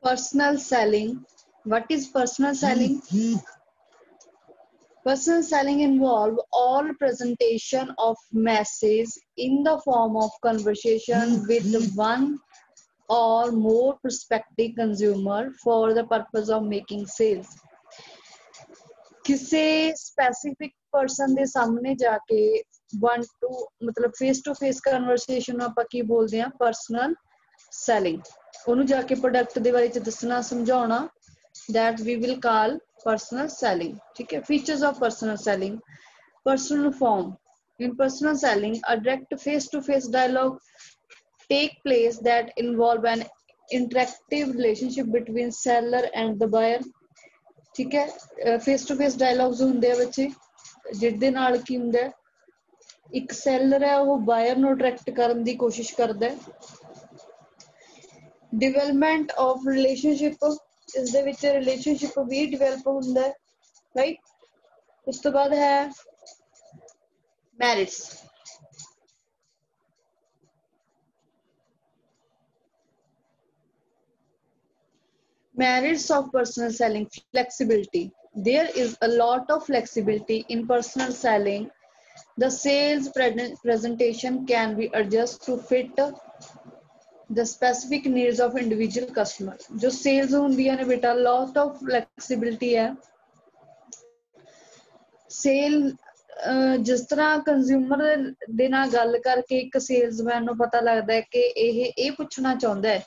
Personal selling. What is personal selling? Personal selling involve all presentation of message in the form of conversation with one or more prospective consumer for the purpose of making sales. किसी specific person ਦੇ ਸਾਹਮਣੇ ਜਾ ਕੇ one to मतलब face to face conversation ਨੂੰ ਆਪਾਂ ਕੀ ਬੋਲਦੇ ਹਾਂ personal selling ਉਹਨੂੰ ਜਾ ਕੇ product ਦੇ ਬਾਰੇ ਚ ਦੱਸਣਾ ਸਮਝਾਉਣਾ that we will call personal selling ठीक है features of personal selling personal form in personal selling a direct face to face dialogue take place that involve an interactive relationship between seller and the buyer ठीक है face to face dialogues ਹੁੰਦੇ ਆ ਬੱਚੇ ਜਿਹਦੇ ਨਾਲ ਕੀ ਹੁੰਦਾ ਹੈ ਇੱਕ ਸੈਲਰ ਹੈ ਉਹ ਬਾਇਰ ਨੂੰ ਅਟਰੈਕਟ ਕਰਨ ਦੀ ਕੋਸ਼ਿਸ਼ ਕਰਦਾ ਹੈ ਡਿਵੈਲਪਮੈਂਟ ਆਫ ਰਿਲੇਸ਼ਨਸ਼ਿਪ ਇਸ ਦੇ ਵਿੱਚ ਰਿਲੇਸ਼ਨਸ਼ਿਪ ਵੀ ਡਿਵੈਲਪ ਹੁੰਦਾ ਹੈ ਰਾਈਟ ਉਸ ਤੋਂ ਬਾਅਦ ਹੈ merits Merits of personal selling flexibility. There is a lot of flexibility in personal selling. The sales presentation can be adjusted to fit the specific needs of individual customer. जो sales होंदी है ना बेटा lot of flexibility है. Sale जिस तरह consumer ਦੇ ਨਾਲ ਗੱਲ ਕਰਕੇ ਇੱਕ salesman ਨੂੰ ਪਤਾ ਲੱਗਦਾ ਹੈ ਕਿ ਇਹ ਪੁੱਛਣਾ ਚਾਹੁੰਦਾ ਹੈ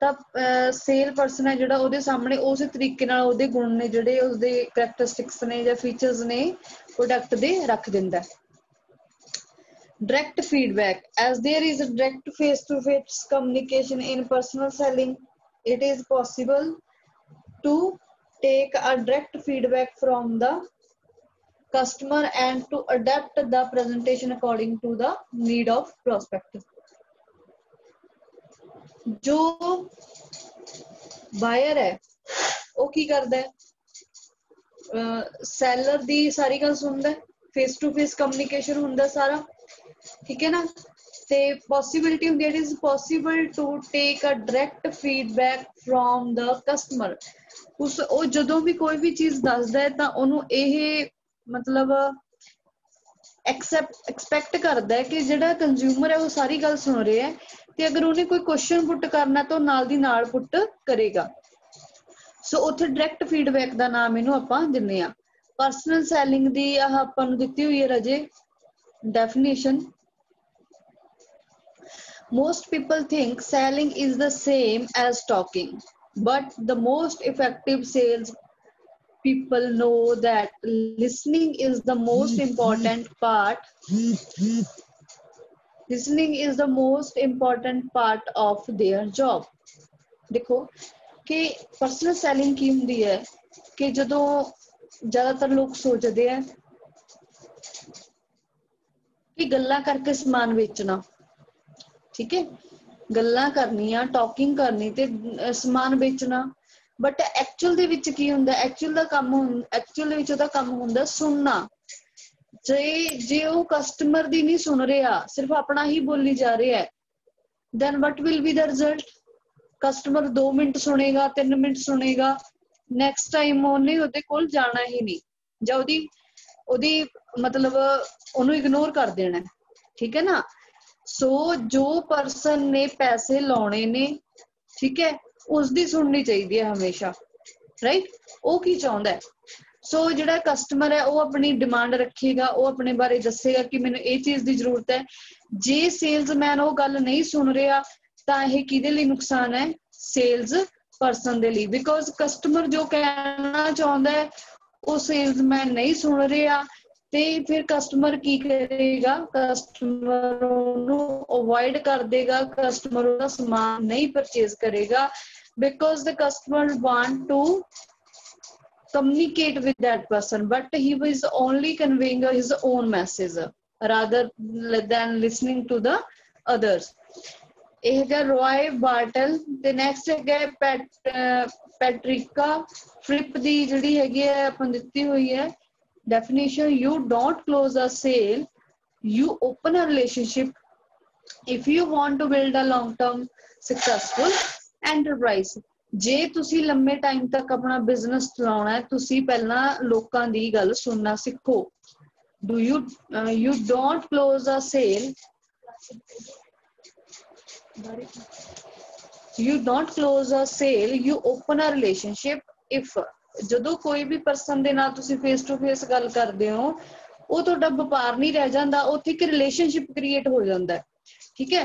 ਤਾਂ ਸੇਲ ਪਰਸਨ ਹੈ ਜਿਹੜਾ ਉਹਦੇ ਸਾਹਮਣੇ ਉਸੇ ਤਰੀਕੇ ਨਾਲ ਉਹਦੇ ਗੁਣ ਨੇ ਜਿਹੜੇ ਉਸਦੇ ਕਰੈਕਟਰਿਸਟਿਕਸ ਨੇ ਜਾਂ ਫੀਚਰਸ ਨੇ ਪ੍ਰੋਡਕਟ ਦੇ ਰੱਖ ਦਿੰਦਾ direct feedback as there is a direct face to face communication in personal selling it is possible to take a direct feedback from the customer and to adapt the presentation according to the need of prospect जो buyer है वो की करता है Saylor दी सारी गल सुनता है फेस टू फेस कम्युनिकेशन हुंदा सारा ठीक है ना ते पॉसिबिलिटी हुंदी it is possible to take a direct feedback from the customer उस ओ जदों भी कोई भी चीज दसदा है तां ओनू ਇਹ मतलब एक्सपेक्ट करता है कि जिहड़ा कंज्यूमर है वो सारी गल सुन रहा है ਤੇ ਅਗਰ ਉਹਨੇ ਕੋਈ ਕੁਐਸਚਨ ਪੁੱਟ ਕਰਨਾ ਤਾਂ ਨਾਲ ਦੀ ਨਾਲ ਪੁੱਟ ਕਰੇਗਾ ਸੋ ਉੱਥੇ ਡਾਇਰੈਕਟ ਫੀਡਬੈਕ ਦਾ ਨਾਮ ਇਹਨੂੰ ਆਪਾਂ ਦਿੰਨੇ ਆ ਪਰਸਨਲ ਸੈਲਿੰਗ ਦੀ ਆਹ ਆਪਾਂ ਨੂੰ ਦਿੱਤੀ ਹੋਈ ਹੈ ਰਜੇ definition most people think selling is the same as talking but the most effective sales people know that listening is the most important part listening is the most important part of their job देखो कि personal selling की हुंदी है कि जदों ज्यादातर लोग सोचते हैं कि गल्लां करके समान बेचना ठीक है गल्लां करनियां टॉकिंग करनी ते समान बेचना बट एक्चुअल दे विच की हुंदा एक्चुअल दे विच ओहदा काम हुंदा सुनना जे वो कस्टमर दी नहीं सुन रहा सिर्फ अपना ही बोली जा रहा है then what will be the result customer 2 minute सुनेगा 3 मिनट सुनेगा नेक्स्ट टाइम ਉਹਨੇ ਉਹਦੇ ਕੋਲ ਜਾਣਾ ਹੀ ਨਹੀਂ ਜਾਂ ਉਹਦੀ मतलब ਉਹਨੂੰ ਇਗਨੋਰ ਕਰ ਦੇਣਾ ਠੀਕ ਹੈ ਨਾ ਸੋ ਜੋ ਪਰਸਨ ਨੇ ਪੈਸੇ ਲਾਉਣੇ ਨੇ ਠੀਕ ਹੈ ਉਸ ਦੀ ਸੁਣਨੀ ਚਾਹੀਦੀ ਹੈ ਹਮੇਸ਼ਾ ਰਾਈਟ ਉਹ ਕੀ ਚਾਹੁੰਦਾ ਹੈ सो जिहड़ा कस्टमर है वो अपनी डिमांड रखेगा वो अपने बारे दसेगा कि मैनूं ये चीज़ की जरूरत है जे सेल्समैन वो गल नहीं सुन रहा तां इह किहदे लई नुकसान है सेल्स परसन दे लई बिकॉज कस्टमर जो कहना चाहुंदा है वो सेल्समैन नहीं सुन रहा ते फिर कस्टमर की करेगा कस्टमर उहनूं अवॉइड कर देगा कस्टमर उहदा समान नहीं परचेज करेगा because the customer want to communicate with that person but he was only conveying his own message rather than listening to the others ਇਹ ਹੈ ਰॉय ਬਾਰਟਲ ਤੇ ਨੈਕਸਟ ਹੈ ਪੈਟ੍ਰਿਕਾ ਫਲਿਪ ਦੀ ਜਿਹੜੀ ਹੈਗੀ ਹੈ ਆਪਾਂ ਦਿੱਤੀ ਹੋਈ ਹੈ definition you don't close a sale you open a relationship if you want to build a long term successful enterprise ਜੇ ਤੁਸੀਂ ਲੰਮੇ ਟਾਈਮ ਤੱਕ ਆਪਣਾ ਬਿਜ਼ਨਸ ਚਲਾਉਣਾ ਹੈ, ਤੁਸੀਂ ਪਹਿਲਾਂ ਲੋਕਾਂ ਦੀ ਗੱਲ ਸੁਣਨਾ ਸਿੱਖੋ। Do you don't close a sale, you don't close a sale, you open a relationship। if ਜਦੋਂ ਕੋਈ ਵੀ ਪਰਸਨ ਦੇ ਨਾਲ ਤੁਸੀਂ ਫੇਸ ਟੂ ਫੇਸ ਗੱਲ ਕਰਦੇ ਹੋ, ਉਹ ਤੁਹਾਡਾ ਵਪਾਰ ਨਹੀਂ ਰਹਿ ਜਾਂਦਾ, ਉੱਥੇ ਇੱਕ ਰਿਲੇਸ਼ਨਸ਼ਿਪ ਕ੍ਰੀਏਟ ਹੋ ਜਾਂਦਾ ਹੈ। ਠੀਕ ਹੈ,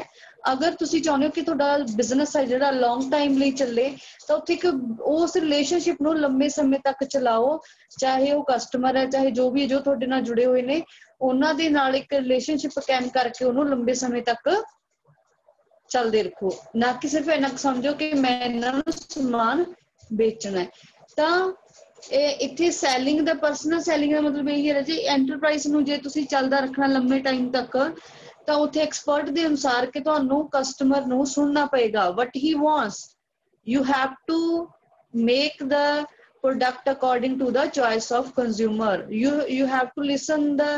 ਅਗਰ ਤੁਸੀਂ ਚਾਹੁੰਦੇ ਹੋ ਕਿ ਤੁਹਾਡਾ ਬਿਜ਼ਨਸ ਹੈ ਜਿਹੜਾ ਲੌਂਗ ਟਾਈਮ ਲਈ ਚੱਲੇ, ਤਾਂ ਉੱਥੇ ਇੱਕ ਉਸ ਰਿਲੇਸ਼ਨਸ਼ਿਪ ਨੂੰ ਲੰਬੇ ਸਮੇਂ ਤੱਕ ਚਲਾਓ, ਚਾਹੇ ਉਹ ਕਸਟਮਰ ਹੈ, ਚਾਹੇ ਜੋ ਵੀ ਜੋ ਤੁਹਾਡੇ ਨਾਲ ਜੁੜੇ ਹੋਏ ਨੇ, ਉਹਨਾਂ ਦੇ ਨਾਲ ਇੱਕ ਰਿਲੇਸ਼ਨਸ਼ਿਪ ਕਾਇਮ ਕਰਕੇ ਉਹਨੂੰ ਲੰਬੇ ਸਮੇਂ ਤੱਕ ਚੱਲਦੇ ਰੱਖੋ। ਨਾ ਕਿ ਸਿਰਫ ਇੰਨਾ ਸਮਝੋ ਕਿ ਮੈਂ ਇਹਨਾਂ ਨੂੰ ਸਮਾਨ ਵੇਚਣਾ ਹੈ। ਤਾਂ ਇੱਥੇ ਸੈਲਿੰਗ ਦਾ, ਪਰਸਨਲ ਸੈਲਿੰਗ ਦਾ ਮਤਲਬ ਇਹੀ ਹੈ ਜੀ, ਐਂਟਰਪ੍ਰਾਈਜ਼ ਨੂੰ ਜੇ ਤੁਸੀਂ ਚੱਲਦਾ ਰੱਖਣਾ ਲੰਮੇ ਟਾਈਮ ਤੱਕ, ਤਾਂ ਉੱਥੇ ਐਕਸਪਰਟ ਦੇ ਅਨੁਸਾਰ ਕਿ ਤੁਹਾਨੂੰ ਕਸਟਮਰ ਨੂੰ ਸੁਣਨਾ ਪਏਗਾ, what he wants, you have to make the product according to the choice of consumer, you have to listen the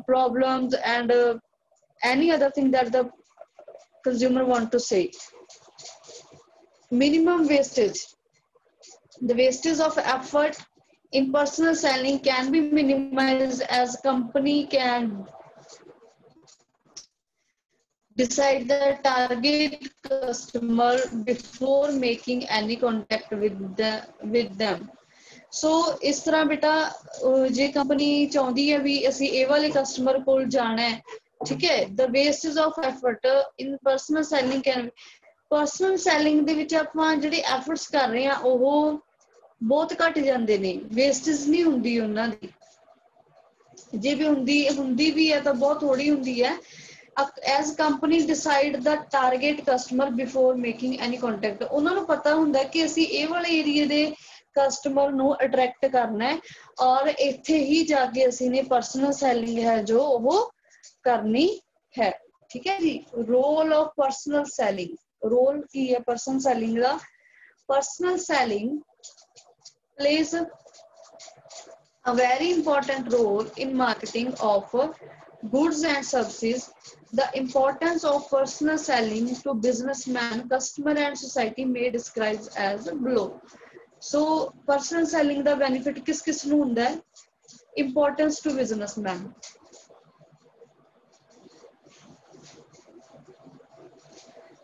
problems and any other thing that the consumer want to say। minimum wastage, the wastage of effort in personal selling can be minimized as company can decide the target customer before making any contact with them। ਸੋ ਇਸ ਤਰ੍ਹਾਂ ਬੇਟਾ ਜੇ company ਚਾਹੁੰਦੀ ਹੈ ਵੀ ਅਸੀਂ ਇਹ ਵਾਲੇ customer ਕੋਲ ਜਾਣਾ ਹੈ, ਠੀਕ ਹੈ, the wastage of effort in personal selling can, personal selling ਦੇ ਵਿੱਚ ਆਪਾਂ ਜਿਹੜੇ ਐਫਰਟਸ ਕਰ ਰਹੇ ਆ ਉਹ ਬਹੁਤ ਘੱਟ ਜਾਂਦੇ ਨੇ, ਵੇਸਟੇਜ ਨਹੀਂ ਹੁੰਦੀ ਉਹਨਾਂ ਦੀ, ਜੇ ਵੀ ਹੁੰਦੀ ਵੀ ਹੈ ਤਾਂ ਬਹੁਤ ਥੋੜੀ ਹੁੰਦੀ ਹੈ। as company decide the target customer before making any contact, ਉਹਨਾਂ ਨੂੰ ਪਤਾ ਹੁੰਦਾ ਕਿ ਅਸੀਂ ਇਹ ਵਾਲੇ ਏਰੀਏ ਦੇ ਕਸਟਮਰ ਨੂੰ ਅਟਰੈਕਟ ਕਰਨਾ ਹੈ, ਔਰ ਇੱਥੇ ਹੀ ਜਾ ਕੇ ਅਸੀਂ ਨੇ ਪਰਸਨਲ ਸੈਲਿੰਗ ਹੈ ਜੋ ਉਹ ਕਰਨੀ ਹੈ। ਠੀਕ ਹੈ ਜੀ, role of personal selling, role ਕੀ ਹੈ ਪਰਸਨਲ ਸੈਲਿੰਗ ਦਾ? Personal selling plays a very important role in marketing of goods and services। The importance of personal selling to businessman, customer and society may describe as below। So personal selling the benefit ਕਿਸ ਨੂੰ ਹੁੰਦਾ ਹੈ? Importance to businessman,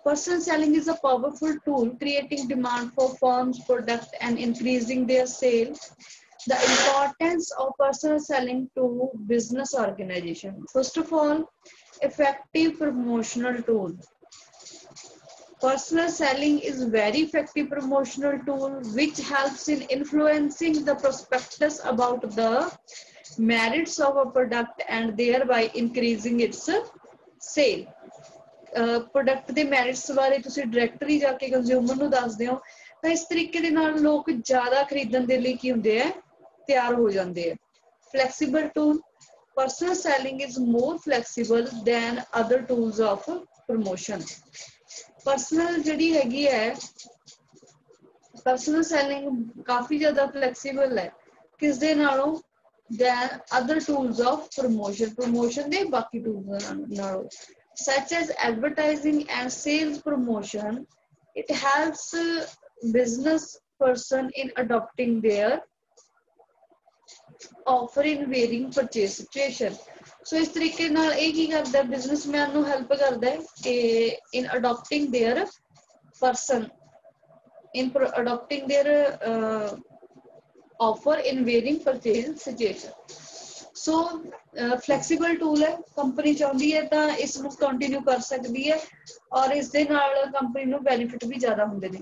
personal selling is a powerful tool creating demand for firms' product and increasing their sale। The importance of personal selling to business organization, first of all, effective promotional tool। Personal selling is very effective promotional tool which helps in influencing the prospectus about the merits of a product and thereby increasing its sale। Product ਦੇ merits ਬਾਰੇ ਤੁਸੀਂ directly ਜਾ ਕੇ consumer ਨੂੰ ਦੱਸਦੇ ਹੋ, ਤਾਂ ਇਸ ਤਰੀਕੇ ਦੇ ਨਾਲ ਲੋਕ ਜ਼ਿਆਦਾ ਖਰੀਦਣ ਦੇ ਲਈ ਕੀ ਹੁੰਦੇ ਆ, ਤਿਆਰ ਹੋ ਜਾਂਦੇ ਆ। Flexible tool, personal selling is more flexible than other tools of promotion. Personal ਜਿਹੜੀ ਹੈਗੀ ਹੈ, ਪਰਸਨਲ ਸੈਲਿੰਗ ਕਾਫੀ ਜ਼ਿਆਦਾ ਫਲੈਕਸੀਬਲ ਹੈ, ਕਿਸ ਦੇ ਨਾਲੋਂ? Than other tools of promotion, promotion ਦੇ ਬਾਕੀ ਟੂਲਸ ਨਾਲੋਂ। Such as advertising and sales promotion, it helps business person in adopting their offer in varying purchase situation। So ਇਸ ਤਰੀਕੇ ਨਾਲ ਇਹ ਕੀ ਕਰਦਾ, ਬਿਜ਼ਨਸਮੈਨ ਨੂੰ ਹੈਲਪ ਕਰਦਾ ਹੈ ਕਿ in adopting their person, in adopting their offer in varying purchase situation। So flexible tool ਹੈ, ਕੰਪਨੀ ਚਾਹੁੰਦੀ ਹੈ ਤਾਂ ਇਸ ਨੂੰ ਕੰਟੀਨਿਊ ਕਰ ਸਕਦੀ ਹੈ, ਔਰ ਇਸ ਦੇ ਨਾਲ ਕੰਪਨੀ ਨੂੰ ਬੈਨੀਫਿਟ ਵੀ ਜ਼ਿਆਦਾ ਹੁੰਦੇ ਨੇ।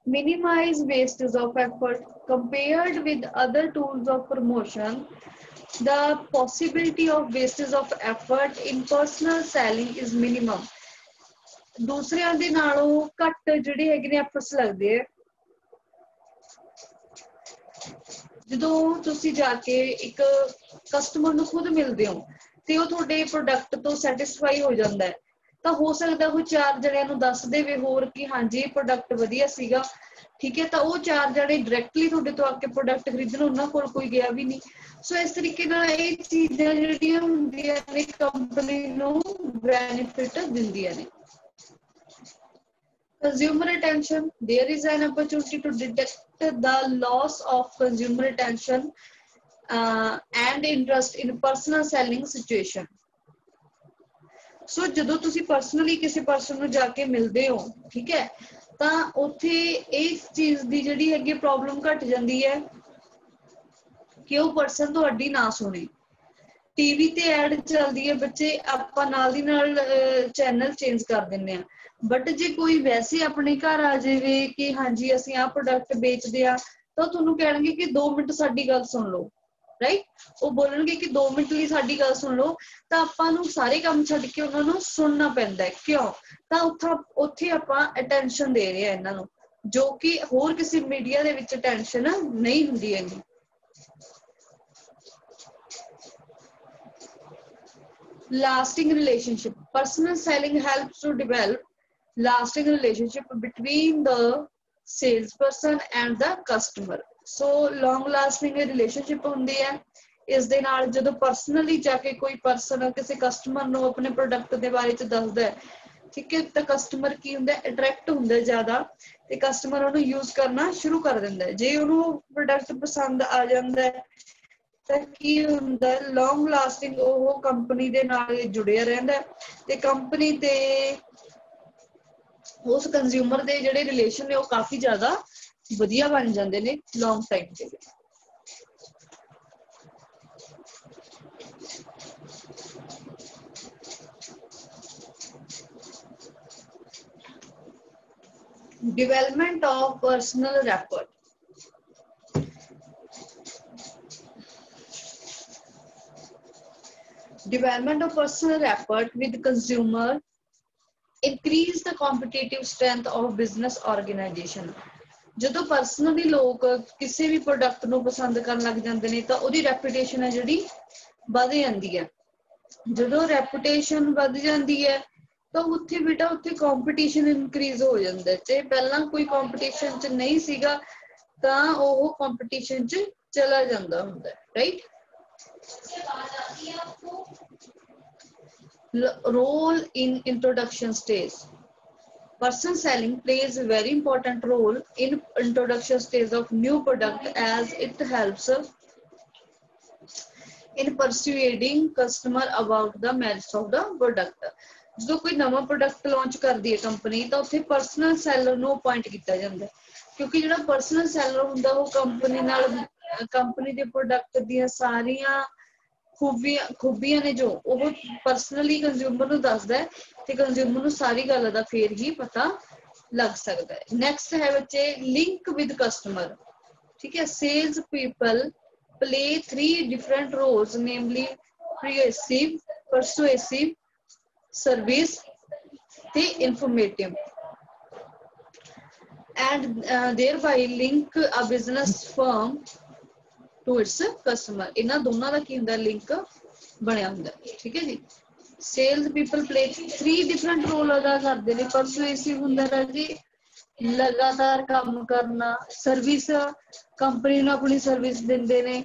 minimize wastage of effort compared with other tools of promotion। The possibility of wastage of effort in personal selling is minimum। ਦੂਸਰਿਆਂ ਦੇ ਨਾਲੋਂ ਘੱਟ ਜਿਹੜੇ ਹੈਗੇ ਨੇ ਐਫਰਟਸ ਲੱਗਦੇ ਆ। ਜਦੋਂ ਤੁਸੀਂ ਜਾ ਕੇ ਇੱਕ ਕਸਟਮਰ ਨੂੰ ਖੁਦ ਮਿਲਦੇ ਹੋ ਤੇ ਉਹ ਤੁਹਾਡੇ ਪ੍ਰੋਡਕਟ ਤੋਂ ਸੈਟਿਸਫਾਈ ਹੋ ਜਾਂਦਾ ਹੈ, ਤਾਂ ਹੋ ਸਕਦਾ ਉਹ 4 ਜਣਿਆਂ ਨੂੰ ਦੱਸ ਦੇਵੇ ਹੋਰ ਕਿ ਹਾਂਜੀ ਇਹ ਪ੍ਰੋਡਕਟ ਵਧੀਆ ਸੀਗਾ, ਠੀਕ ਹੈ, ਤਾਂ ਉਹ 4 ਜਣੇ ਡਾਇਰੈਕਟਲੀ ਤੁਹਾਡੇ ਤੋਂ ਆ ਕੇ ਪ੍ਰੋਡਕਟ ਖਰੀਦਣ, ਉਹਨਾਂ ਕੋਲ ਕੋਈ ਗਿਆ ਵੀ ਨਹੀਂ। ਸੋ ਇਸ ਤਰੀਕੇ ਨਾਲ ਇਹ ਚੀਜ਼ਾਂ ਜਿਹੜੀਆਂ ਹੁੰਦੀਆਂ ਨੇ ਕੰਪਨੀ ਨੂੰ ਬੈਨੀਫਿਟ ਦਿੰਦੀਆਂ ਨੇ। consumer attention, there is an opportunity to detect the loss of consumer attention and interest in personal selling situation. ਸੋ ਜਦੋਂ ਤੁਸੀਂ ਪਰਸਨਲੀ ਕਿਸੇ ਪਰਸਨ ਨੂੰ ਜਾ ਕੇ ਮਿਲਦੇ ਹੋ, ਠੀਕ ਹੈ, ਤਾਂ ਉੱਥੇ ਇਸ ਚੀਜ਼ ਦੀ ਜਿਹੜੀ ਹੈਗੀ ਪ੍ਰੋਬਲਮ ਘਟ ਜਾਂਦੀ ਹੈ ਕਿ ਉਹ ਪਰਸਨ ਤੁਹਾਡੀ ਨਾ ਸੁਣੇ। ਟੀਵੀ ਤੇ ਐਡ ਚੱਲਦੀ ਹੈ, ਬੱਚੇ ਆਪਾਂ ਨਾਲ ਦੀ ਨਾਲ ਚੈਨਲ ਚੇਂਜ ਕਰ ਦਿੰਦੇ ਆ, ਬਟ ਜੇ ਕੋਈ ਵੈਸੇ ਆਪਣੇ ਘਰ ਆ ਜਾਵੇ ਕਿ ਹਾਂਜੀ ਅਸੀਂ ਆਹ ਪ੍ਰੋਡਕਟ ਵੇਚਦੇ ਆ, ਤਾਂ ਤੁਹਾਨੂੰ ਕਹਿਣਗੇ ਕਿ 2 ਮਿੰਟ ਸਾਡੀ ਗੱਲ ਸੁਣ ਲਓ, ਰਾਈਟ। ਉਹ ਬੋਲਣਗੇ ਕਿ 2 ਮਿੰਟ ਲਈ ਸਾਡੀ ਗੱਲ ਸੁਣ ਲਓ, ਤਾਂ ਆਪਾਂ ਨੂੰ ਸਾਰੇ ਕੰਮ ਛੱਡ ਕੇ ਉਹਨਾਂ ਨੂੰ ਸੁਣਨਾ ਪੈਂਦਾ ਹੈ। ਕਿਉਂ? ਤਾਂ ਉੱਥੇ ਆਪਾਂ ਅਟੈਂਸ਼ਨ ਦੇ ਰਹੇ ਆ ਇਹਨਾਂ ਨੂੰ, ਜੋ ਕਿ ਹੋਰ ਕਿਸੇ ਮੀਡੀਆ ਦੇ ਵਿੱਚ ਅਟੈਂਸ਼ਨ ਨਹੀਂ ਹੁੰਦੀ ਹੈਗੀ। Lasting relationship. Personal selling helps to develop lasting relationship between the salesperson and the customer. So long lasting relationship ਹੁੰਦੀ ਹੈ ਇਸ ਦੇ ਨਾਲ। ਜਦੋਂ ਪਰਸਨਲੀ ਜਾ ਕੇ ਕੋਈ ਪਰਸਨ ਕਿਸੇ ਕਸਟਮਰ ਨੂੰ ਆਪਣੇ ਪ੍ਰੋਡਕਟ ਦੇ ਬਾਰੇ ਚ ਦੱਸਦਾ ਹੈ, ਠੀਕ ਹੈ, ਤਾਂ ਕਸਟਮਰ ਕੀ ਹੁੰਦਾ, ਅਟਰੈਕਟ ਹੁੰਦਾ ਜ਼ਿਆਦਾ, ਤੇ ਕਸਟਮਰ ਉਹਨੂੰ ਯੂਜ਼ ਕਰਨਾ ਸ਼ੁਰੂ ਕਰ ਦਿੰਦਾ ਹੈ। ਜੇ ਉਹਨੂੰ ਪ੍ਰੋਡਕਟ ਪਸੰਦ ਆ ਜਾਂਦਾ ਹੈ ਤਾਂ ਕੀ ਹੁੰਦਾ, ਲੌਂਗ ਲਾਸਟਿੰਗ ਉਹ ਕੰਪਨੀ ਦੇ ਨਾਲ ਜੁੜਿਆ ਰਹਿੰਦਾ, ਤੇ ਕੰਪਨੀ ਤੇ ਉਸ ਕੰਜ਼ਿਊਮਰ ਦੇ ਜਿਹੜੇ ਰਿਲੇਸ਼ਨ ਨੇ ਉਹ ਕਾਫੀ ਜ਼ਿਆਦਾ ਵਧੀਆ ਬਣ ਜਾਂਦੇ ਨੇ ਲੌਂਗ ਟਾਈਮ ਦੇ ਵਿੱਚ। Development of personal rapport. Development of personal rapport with consumer increase the competitive strength of business organization. ਜਦੋਂ ਪਰਸਨਲੀ ਲੋਕ ਕਿਸੇ ਵੀ ਪ੍ਰੋਡਕਟ ਨੂੰ ਪਸੰਦ ਕਰਨ ਲੱਗ ਜਾਂਦੇ ਨੇ ਤਾਂ ਉਹਦੀ ਰੈਪੂਟੇਸ਼ਨ ਹੈ ਜਿਹੜੀ ਵੱਧ ਜਾਂਦੀ ਹੈ। ਜਦੋਂ ਰੈਪੂਟੇਸ਼ਨ ਵੱਧ ਜਾਂਦੀ ਹੈ ਤਾਂ ਉੱਥੇ ਬੇਟਾ ਉੱਥੇ ਕੰਪੀਟੀਸ਼ਨ ਇਨਕਰੀਜ਼ ਹੋ ਜਾਂਦਾ ਹੈ। ਜੇ ਪਹਿਲਾਂ ਕੋਈ ਕੰਪੀਟੀਸ਼ਨ ਚ ਨਹੀਂ ਸੀਗਾ ਤਾਂ ਉਹ ਕੰਪੀਟੀਸ਼ਨ ਚ ਚਲਾ ਜਾਂਦਾ ਹੁੰਦਾ ਹੈ, right. Role in introduction stage. Person selling plays a very important role in introduction stage of new product as it helps in persuading customer about the merits of the product. ਜਦੋਂ ਕੋਈ ਨਵਾਂ product launch ਕਰਦੀ ਹੈ company ਤਾਂ ਉੱਥੇ personal seller ਨੂੰ appoint ਕੀਤਾ ਜਾਂਦਾ, ਕਿਉਂਕਿ ਜਿਹੜਾ ਪਰਸਨਲ ਸੈਲਰ ਹੁੰਦਾ ਉਹ ਕੰਪਨੀ ਨਾਲ, ਕੰਪਨੀ ਦੇ ਪ੍ਰੋਡਕਟ ਦੀਆਂ ਸਾਰੀਆਂ ਖੂਬੀਆਂ ਨੇ ਜੋ ਉਹ ਪਰਸਨਲੀ ਕੰਜ਼ਿਊਮਰ ਨੂੰ ਦੱਸਦਾ ਹੈ, ਤੇ ਕੰਜ਼ਿਊਮਰ ਨੂੰ ਸਾਰੀ ਗੱਲ ਦਾ ਫੇਰ ਹੀ ਪਤਾ ਲੱਗ ਸਕਦਾ ਹੈ। ਨੈਕਸਟ ਹੈ ਬੱਚੇ ਲਿੰਕ ਵਿਦ ਕਸਟਮਰ, ਠੀਕ ਹੈ। Sales people play 3 different roles, namely persuasive, service ਤੇ informative, and thereby link a business firm to its customer. ਇਹਨਾਂ ਦੋਨਾਂ ਦਾ ਕੀ ਹੁੰਦਾ, ਲਿੰਕ ਬਣਿਆ ਹੁੰਦਾ, ਠੀਕ ਹੈ ਜੀ। Sales people play 3 different role ਅਦਾ ਕਰਦੇ ਨੇ। ਪਰਸੂਏਸਿਵ ਹੁੰਦਾ ਹੈ ਜੀ ਲਗਾਤਾਰ ਕੰਮ ਕਰਨਾ, ਸਰਵਿਸ ਕੰਪਨੀ ਨੂੰ ਆਪਣੀ ਸਰਵਿਸ ਦਿੰਦੇ ਨੇ,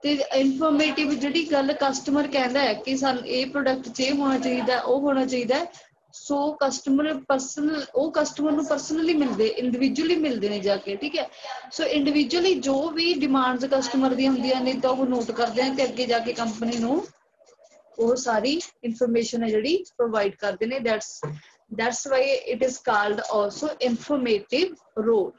ਤੇ ਇਨਫੋਰਮੇਟਿਵ ਜਿਹੜੀ ਗੱਲ ਕਸਟਮਰ ਕਹਿੰਦਾ ਹੈ ਕਿ ਸਾਨੂੰ ਇਹ ਪ੍ਰੋਡਕਟ 'ਚ ਇਹ ਹੋਣਾ ਚਾਹੀਦਾ, ਉਹ ਹੋਣਾ ਚਾਹੀਦਾ, ਸੋ ਕਸਟਮਰ ਉਹ ਕਸਟਮਰ ਨੂੰ ਪਰਸਨਲੀ ਮਿਲਦੇ, ਇੰਡੀਵਿਜੂਅਲੀ ਮਿਲਦੇ ਨੇ ਜਾ ਕੇ, ਠੀਕ ਹੈ। ਸੋ ਇੰਡੀਵਿਜੂਅਲੀ ਜੋ ਵੀ ਡਿਮਾਂਡਸ ਕਸਟਮਰ ਦੀਆਂ ਹੁੰਦੀਆਂ ਨੇ ਤਾਂ ਉਹ ਨੋਟ ਕਰਦੇ ਨੇ, ਤੇ ਅੱਗੇ ਜਾ ਕੇ ਕੰਪਨੀ ਨੂੰ ਉਹ ਸਾਰੀ ਇਨਫੋਰਮੇਸ਼ਨ ਹੈ ਜਿਹੜੀ ਪ੍ਰੋਵਾਈਡ ਕਰਦੇ ਨੇ। that's why it is called also informative role.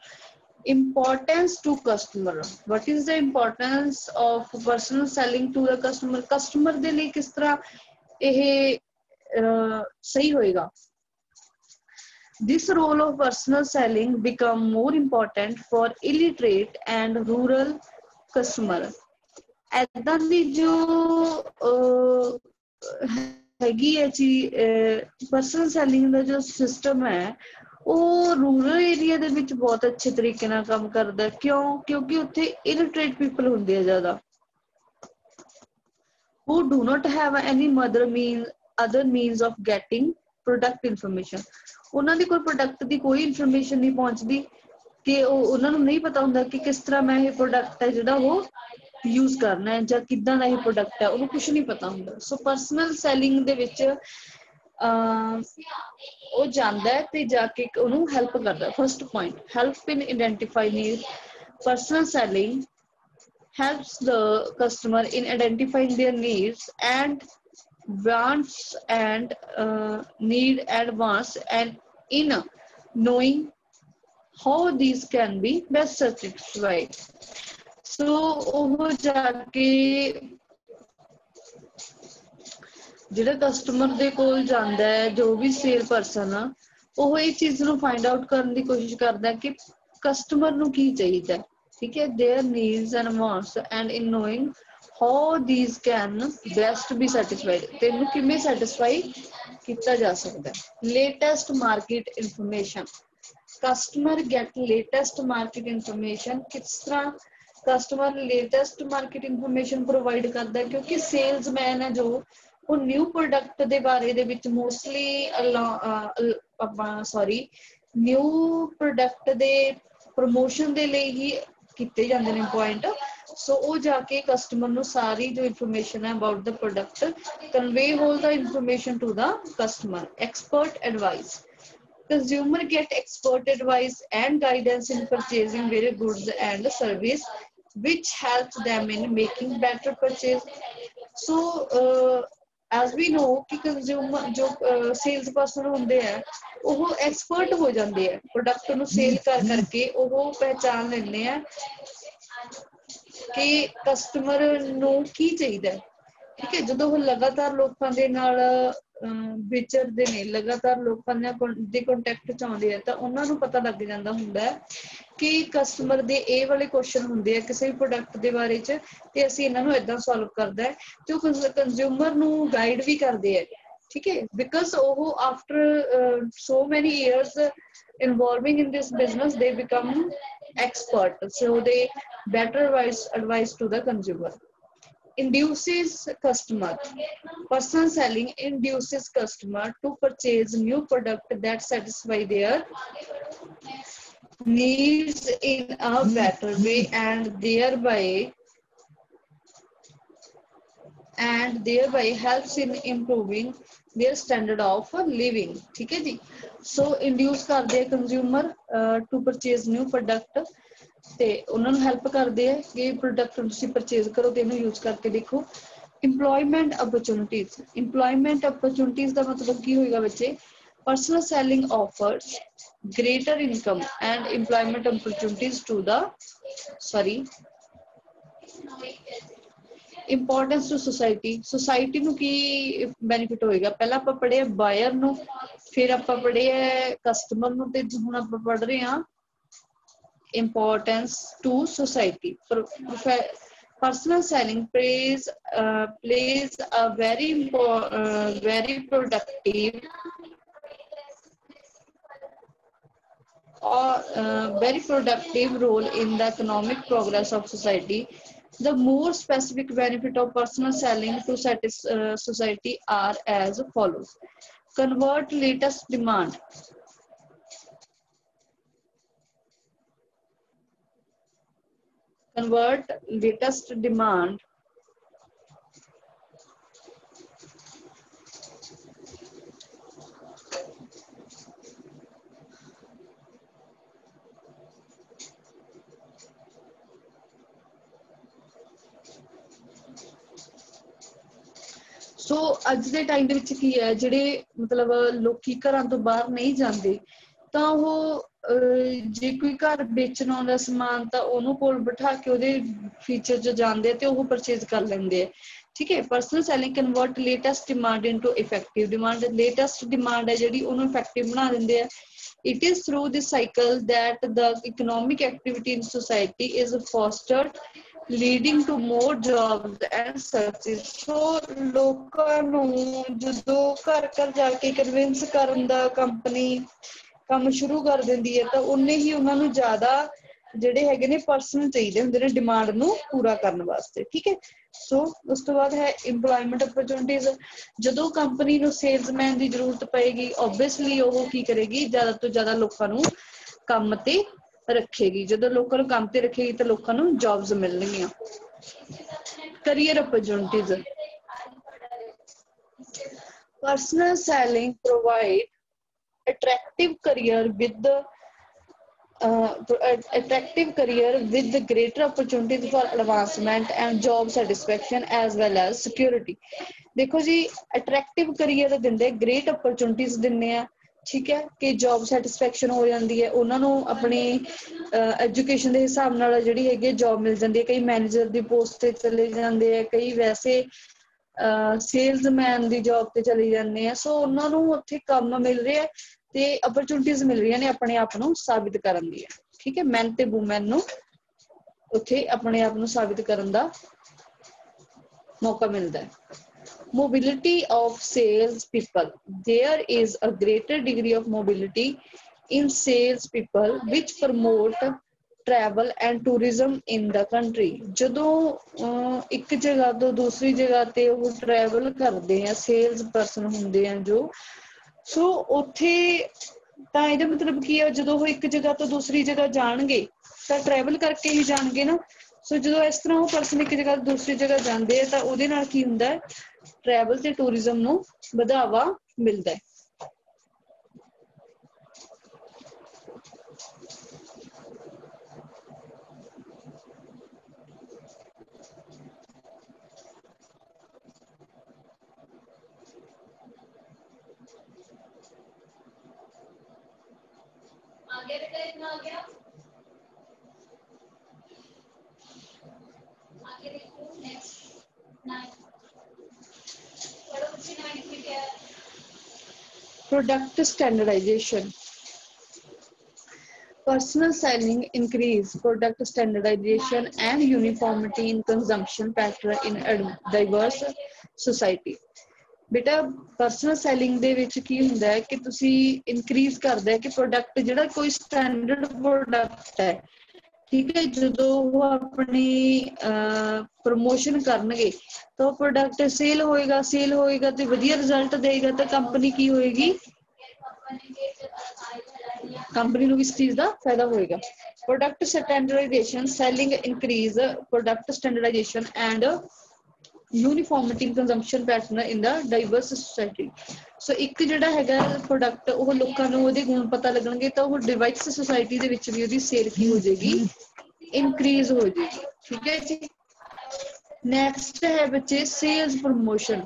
Importance to customer. What is the importance of personal selling to the customer? Customer ਦੇ ਲਈ ਕਿਸ ਤਰ੍ਹਾਂ ਇਹ ਸਹੀ ਹੋਏਗਾ? This role of personal selling become more important for illiterate and rural customer. ਏਦਾਂ ਦੀ ਜੋ ਹੈਗੀ ਹੈ ਜੀ ਪਰਸਨਲ ਸੈਲਿੰਗ ਦਾ ਜੋ ਸਿਸਟਮ ਹੈ ਉਹ ਰੂਰਲ ਏਰੀਆ ਦੇ ਵਿੱਚ ਬਹੁਤ ਅੱਛੇ ਤਰੀਕੇ ਨਾਲ ਕੰਮ ਕਰਦਾ। ਕਿਉਂ? ਕਿਉਂਕਿ ਉੱਥੇ ਇਲਿਟਰੇਟ ਪੀਪਲ ਹੁੰਦੇ ਆ ਜ਼ਿਆਦਾ, who do not have any other means of getting product information. ਉਹਨਾਂ ਦੀ ਕੋਈ ਪ੍ਰੋਡਕਟ ਦੀ ਕੋਈ ਇਨਫੋਰਮੇਸ਼ਨ ਨਹੀਂ ਪਹੁੰਚਦੀ, ਕਿ ਉਹਨਾਂ ਨੂੰ ਨਹੀਂ ਪਤਾ ਹੁੰਦਾ ਕਿ ਕਿਸ ਤਰ੍ਹਾਂ ਮੈਂ ਇਹ ਪ੍ਰੋਡਕਟ ਹੈ ਜਿਹੜਾ ਉਹ ਯੂਜ਼ ਕਰਨਾ ਹੈ ਜਾਂ ਕਿੱਦਾਂ ਦਾ ਇਹ ਪ੍ਰੋਡਕਟ ਹੈ, ਉਹਨੂੰ ਕੁਛ ਨਹੀਂ ਪਤਾ ਹੁੰਦਾ। ਸੋ ਪਰਸਨਲ ਸੈਲਿੰਗ ਦੇ ਵਿੱਚ ਉਹ ਜਾਂਦਾ ਹੈ ਤੇ ਜਾ ਕੇ ਉਹਨੂੰ ਹੈਲਪ ਕਰਦਾ। First point, help in identify need. Personal selling helps the customer in identifying their needs and wants and need and wants and in knowing how these can be best satisfied। So ਉਹ ਜਾ ਕੇ ਜਿਹੜਾ customer ਦੇ ਕੋਲ ਜਾਂਦਾ ਹੈ, ਜੋ ਵੀ sale person ਆ, ਉਹ ਇਹ ਚੀਜ਼ ਨੂੰ ਫਾਈਂਡ ਆਊਟ ਕਰਨ ਦੀ ਕੋਸ਼ਿਸ਼ ਕਰਦਾ ਕਿ ਕਸਟਮਰ ਨੂੰ ਕੀ ਚਾਹੀਦਾ ਹੈ, ਠੀਕ ਹੈ, their needs and wants and in knowing how these can best be satisfied, ਤੈਨੂੰ ਕਿਵੇਂ ਸੈਟਿਸਫਾਈ ਕੀਤਾ ਜਾ ਸਕਦਾ ਹੈ। Latest market information, customer get latest market information. ਕਿਸ ਤਰ੍ਹਾਂ customer latest market information provide ਕਰਦਾ, ਕਿਉਂਕਿ ਸੇਲਸਮੈਨ ਹੈ ਜੋ ਉਹ ਨਿਊ ਪ੍ਰੋਡਕਟ ਦੇ ਬਾਰੇ ਦੇ ਵਿੱਚ ਮੋਸਟਲੀ ਨਿਊ ਪ੍ਰੋਡਕਟ ਦੇ ਪ੍ਰਮੋਸ਼ਨ ਦੇ ਲਈ ਹੀ ਕੀਤੇ ਜਾਂਦੇ ਨੇ ਪੁਆਇੰਟ। ਸੋ ਉਹ ਜਾ ਕੇ ਕਸਟਮਰ ਨੂੰ ਸਾਰੀ ਜੋ ਇਨਫੋਰਮੇਸ਼ਨ ਹੈ about the product convey whole the information to the customer. Expert advice, consumer get expert advice and guidance in purchasing various goods and service which helps them in making better purchase। So as we know कि consumer जो sales person ਹੁੰਦੇ ਆ ਉਹ expert ਹੋ ਜਾਂਦੇ ਆ product ਨੂੰ sale ਕਰ ਕਰਕੇ। ਉਹ ਪਹਿਚਾਨ ਲੈਂਦੇ ਆ ਕਿ ਕਸਟਮਰ ਨੂੰ ਕੀ ਚਾਹੀਦਾ ਹੈ, ਠੀਕ ਹੈ। ਜਦੋਂ ਉਹ ਲਗਾਤਾਰ ਲੋਕਾਂ ਦੇ ਨਾਲ ਵਿਚਰਦੇ ਨੇ, ਲਗਾਤਾਰ ਲੋਕਾਂ ਦੇ ਕੰਟੈਕਟ ਚ ਆਉਂਦੇ ਆ, ਤਾਂ ਉਹਨਾਂ ਨੂੰ ਪਤਾ ਲੱਗ ਜਾਂਦਾ ਹੁੰਦਾ ਹੈ ਕਿ ਕਸਟਮਰ ਦੇ ਇਹ ਵਾਲੇ ਕੁਐਸਚਨ ਹੁੰਦੇ ਆ ਕਿਸੇ ਵੀ ਪ੍ਰੋਡਕਟ ਦੇ ਬਾਰੇ ਚ, ਤੇ ਅਸੀਂ ਇਹਨਾਂ ਨੂੰ ਏਦਾਂ ਸੋਲਵ ਕਰਦਾ ਹੈ, ਤੇ ਉਹ ਕੰਜ਼ਿਊਮਰ ਨੂੰ ਗਾਈਡ ਵੀ ਕਰਦੇ ਆ, ਠੀਕ ਹੈ। ਬਿਕੋਜ਼ ਉਹ ਆਫਟਰ ਸੋ ਮੈਨੀ years involving in this business they become expert, so they better advice to the consumer। Induces customer, personal selling induces customer to purchase new product that satisfy their needs in a better way and thereby helps in improving their standard of living, ठीक है जी। So induce करते हैं consumer to purchase new product, ਤੇ ਉਹਨਾਂ ਨੂੰ help ਕਰਦੇ ਆ ਕਿ ਪ੍ਰੋਡਕਟ ਤੁਸੀਂ ਪਰਚੇਜ਼ ਕਰੋ ਤੇ ਇਹਨੂੰ ਯੂਜ਼ ਕਰਕੇ ਦੇਖੋ। ਇੰਪਲੋਇਮੈਂਟ ਅਪਰਚੁਨਿਟੀਜ਼, ਇੰਪਲੋਇਮੈਂਟ ਅਪਰਚੁਨਿਟੀਜ਼ ਦਾ ਮਤਲਬ ਕੀ ਹੋਏਗਾ ਬੱਚੇ? Personal selling offers greater income and employment opportunities to the importance to society. Society ਨੂੰ ਕੀ ਬੈਨੀਫਿਟ ਹੋਏਗਾ? ਪਹਿਲਾਂ ਆਪਾਂ ਪੜ੍ਹੇ ਬਾਇਰ ਨੂੰ, ਫਿਰ ਆਪਾਂ ਪੜ੍ਹੇ ਕਸਟਮਰ ਨੂੰ, ਤੇ ਹੁਣ ਆਪਾਂ ਪੜ੍ਹ ਰਹੇ ਹਾਂ importance to society। Personal selling plays a very productive role in the economic progress of society। The more specific benefit of personal selling to society are as follows: convert latest demand, ਸੋ ਅੱਜ ਦੇ time ਦੇ ਵਿੱਚ ਕੀ ਹੈ, ਜਿਹੜੇ ਮਤਲਬ ਲੋਕੀ ਘਰਾਂ ਤੋਂ ਬਾਹਰ ਨਹੀਂ ਜਾਂਦੇ, ਤਾਂ ਉਹ ਜੇ ਕੋਈ ਘਰ ਵੇਚਣ ਆਉਂਦਾ ਸਮਾਨ ਤਾਂ ਉਹਨੂੰ ਕੋਲ ਬਿਠਾ ਕੇ ਉਹਦੇ ਫੀਚਰ 'ਚ ਜਾਣਦੇ ਤੇ ਉਹ ਪਰਚੇਜ਼ ਕਰ ਲੈਂਦੇ ਆ, ਠੀਕ ਹੈ। Personal selling convert latest demand into effective demand. Latest demand ਹੈ ਜਿਹੜੀ ਉਹਨੂੰ ਇਫੈਕਟਿਵ ਬਣਾ ਦਿੰਦੇ ਆ। It is through this cycle that the economic activity in society is fostered, leading to more jobs and services। So ਲੋਕਾਂ ਨੂੰ ਜਦੋਂ ਘਰ ਘਰ ਜਾ ਕੇ ਕਨਵਿੰਸ ਕਰਨ ਦਾ ਕੰਪਨੀ ਕੰਮ ਸ਼ੁਰੂ ਕਰ ਦਿੰਦੀ ਹੈ, ਤਾਂ ਉਨੇ ਹੀ ਉਹਨਾਂ ਨੂੰ ਜ਼ਿਆਦਾ ਜਿਹੜੇ ਹੈਗੇ ਨੇ ਪਰਸਨ ਚਾਹੀਦੇ ਹੁੰਦੇ ਨੇ ਡਿਮਾਂਡ ਨੂੰ ਪੂਰਾ ਕਰਨ ਵਾਸਤੇ, ਠੀਕ ਹੈ। ਸੋ ਉਸ ਤੋਂ ਬਾਅਦ ਹੈ ਇੰਪਲੋਇਮੈਂਟ ਅਪਰਚੁਨਿਟੀਜ਼। ਜਦੋਂ ਕੰਪਨੀ ਨੂੰ ਸੇਲਸਮੈਨ ਦੀ ਜ਼ਰੂਰਤ ਪਏਗੀ, ਓਬਵੀਅਸਲੀ ਉਹ ਕੀ ਕਰੇਗੀ, ਜ਼ਿਆਦਾ ਤੋਂ ਜ਼ਿਆਦਾ ਲੋਕਾਂ ਨੂੰ ਕੰਮ ਤੇ ਰੱਖੇਗੀ। ਜਦੋਂ ਲੋਕਾਂ ਨੂੰ ਕੰਮ ਤੇ ਰੱਖੇਗੀ ਤਾਂ ਲੋਕਾਂ ਨੂੰ ਜੌਬਸ ਮਿਲਣਗੀਆਂ। Career opportunities, Personal selling provide attractive career with the attractive career with the greater opportunities for advancement and job satisfaction as well as security. देखो जी attractive career ਦਿੰਦੇ great opportunities ਦਿੰਦੇ ਆ ਠੀਕ ਹੈ ਕਿ ਜੌਬ ਸੈਟੀਸਫੈਕਸ਼ਨ ਹੋ ਜਾਂਦੀ ਹੈ ਉਹਨਾਂ ਨੂੰ ਆਪਣੀ ਐਜੂਕੇਸ਼ਨ ਦੇ ਹਿਸਾਬ ਨਾਲ ਜਿਹੜੀ ਹੈਗੀ ਜੌਬ ਮਿਲ ਜਾਂਦੀ ਹੈ ਕਈ ਮੈਨੇਜਰ ਦੀ ਪੋਸਟ ਤੇ ਚਲੇ ਜਾਂਦੇ ਆ ਕਈ ਵੈਸੇ ਸੇਲਜ਼ਮੈਨ ਦੀ ਜੌਬ ਤੇ ਚਲੇ ਜਾਂਦੇ ਆ ਸੋ ਉਹਨਾਂ ਨੂੰ ਉੱਥੇ ਕੰਮ ਮਿਲ ਰਿਹਾ ਤੇ ਅਪਰਚੁਨਿਟੀਜ਼ ਮਿਲ ਰਹੀਆਂ ਨੇ ਆਪਣੇ ਆਪ ਨੂੰ ਸਾਬਿਤ ਕਰਨ ਦੀਆਂ ਠੀਕ ਹੈ ਮੈਨ ਤੇ ਵੂਮੈਨ ਨੂੰ ਉੱਥੇ ਆਪਣੇ ਆਪ ਨੂੰ ਸਾਬਿਤ ਕਰਨ ਦਾ ਮੌਕਾ ਮਿਲਦਾ ਹੈ mobility of sales people there is a greater degree of mobility in sales people which promote travel and tourism in the country ਜਦੋਂ ਇੱਕ ਜਗ੍ਹਾ ਤੋਂ ਦੂਸਰੀ ਜਗ੍ਹਾ ਤੇ ਉਹ ਟਰੈਵਲ ਕਰਦੇ ਆ ਸੇਲਸ ਪਰਸਨ ਹੁੰਦੇ ਆ ਜੋ ਸੋ ਉੱਥੇ ਤਾਂ ਇਹਦਾ ਮਤਲਬ ਕੀ ਹੈ ਜਦੋਂ ਉਹ ਇੱਕ ਜਗ੍ਹਾ ਤੋਂ ਦੂਸਰੀ ਜਗ੍ਹਾ ਜਾਣਗੇ ਤਾਂ ਟਰੈਵਲ ਕਰਕੇ ਹੀ ਜਾਣਗੇ ਨਾ ਸੋ ਜਦੋਂ ਇਸ ਤਰ੍ਹਾਂ ਉਹ ਪਰਸਨ ਇੱਕ ਜਗ੍ਹਾ ਤੋਂ ਦੂਸਰੀ ਜਗ੍ਹਾ ਜਾਂਦੇ ਆ ਤਾਂ ਉਹਦੇ ਨਾਲ ਕੀ ਹੁੰਦਾ ਹੈ ਟਰੈਵਲ ਤੇ ਟੂਰਿਜ਼ਮ ਨੂੰ ਵਧਾਵਾ ਮਿਲਦਾ ਹੈ आगे बेटा इतना आ गया आगे देखो next 9 product standardization personal selling increase product standardization and uniformity in consumption pattern in a diverse society ਬੇਟਾ ਪਰਸਨਲ ਸੈਲਿੰਗ ਦੇ ਵਿੱਚ ਕੀ ਹੁੰਦਾ ਹੈ ਕਿ ਤੁਸੀਂ ਇਨਕਰੀਜ਼ ਕਰਦਾ ਹੈ ਕਿ ਪ੍ਰੋਡਕਟ ਜਿਹੜਾ ਕੋਈ ਸਟੈਂਡਰਡ ਪ੍ਰੋਡਕਟ ਹੈ ਠੀਕ ਹੈ ਜਦੋਂ ਉਹ ਆਪਣੀ ਪ੍ਰਮੋਸ਼ਨ ਕਰਨਗੇ ਤਾਂ ਉਹ ਪ੍ਰੋਡਕਟ ਸੇਲ ਹੋਏਗਾ ਤੇ ਵਧੀਆ ਰਿਜ਼ਲਟ ਦੇਗਾ ਤਾਂ ਕੰਪਨੀ ਕੀ ਹੋਏਗੀ ਕੰਪਨੀ ਨੂੰ ਇਸ ਚੀਜ਼ ਦਾ ਫਾਇਦਾ ਹੋਏਗਾ product standardisation selling increase product standardisation and uniformity in consumption pattern in the diverse society so ਇੱਕ ਜਿਹੜਾ ਹੈਗਾ ਪ੍ਰੋਡਕਟ ਉਹ ਲੋਕਾਂ ਨੂੰ ਉਹਦੇ ਗੁਣ ਪਤਾ ਲੱਗਣਗੇ ਤਾਂ ਉਹ ਡਿਵਾਈਸ ਸੋਸਾਇਟੀ ਦੇ ਵਿੱਚ ਵੀ ਉਹਦੀ ਸੇਲ ਕੀ ਹੋ ਜਾਏਗੀ ਇਨਕਰੀਜ਼ ਹੋ ਜਾਏਗੀ ਠੀਕ ਹੈ ਜੀ ਨੈਕਸਟ ਹੈ ਬੱਚੇ sales promotion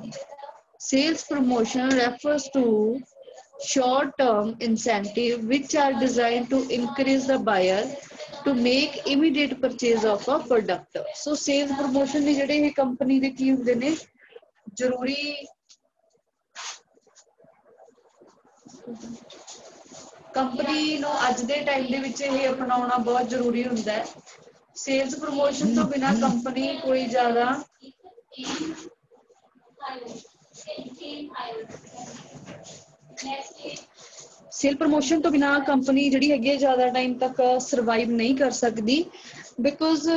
refers to short term incentive which are designed to increase the buyer to make immediate purchase of a product so sales promotion ਦੇ ਜਿਹੜੇ ਇਹ ਕੰਪਨੀ ਦੇ ਕੀ ਹੁੰਦੇ ਨੇ ਜ਼ਰੂਰੀ ਕੰਪਨੀ ਨੂੰ ਅੱਜ ਦੇ ਟਾਈਮ ਦੇ ਵਿੱਚ ਇਹ ਅਪਣਾਉਣਾ ਬਹੁਤ ਜ਼ਰੂਰੀ ਹੁੰਦਾ ਹੈ ਸੇਲਸ ਪ੍ਰਮੋਸ਼ਨ ਤੋਂ ਬਿਨਾਂ ਕੰਪਨੀ ਕੋਈ ਜ਼ਿਆਦਾ ਸੇਲ ਪ੍ਰਮੋਸ਼ਨ ਤੋਂ ਬਿਨਾਂ ਕੰਪਨੀ ਜਿਹੜੀ ਹੈਗੀ ਹੈ ਜ਼ਿਆਦਾ ਟਾਈਮ ਤੱਕ ਸਰਵਾਈਵ ਨਹੀਂ ਕਰ ਸਕਦੀ ਬਿਕੋਜ਼